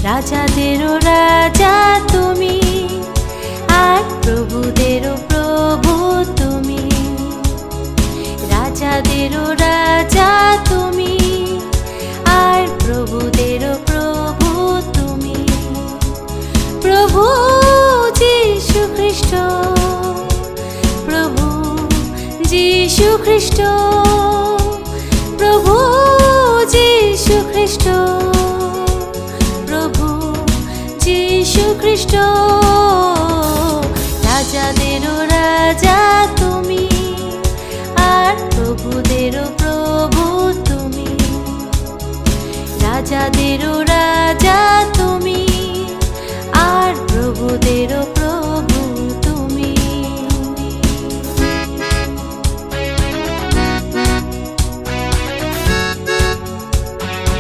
রাজাদেরও রাজা তুমি, আর প্রভুদেরও প্রভু তুমি। রাজাদেরও রাজা তুমি, আর প্রভুদেরও প্রভু তুমি। প্রভু যীশু খ্রিস্ট, প্রভু যীশু খ্রিস্ট, প্রভু যীশু খ্রিস্ট, প্রভু যীশু খ্রিস্ট। রাজাদেরও রাজা তুমি, আর প্রভুদেরও প্রভু তুমি। রাজাদেরও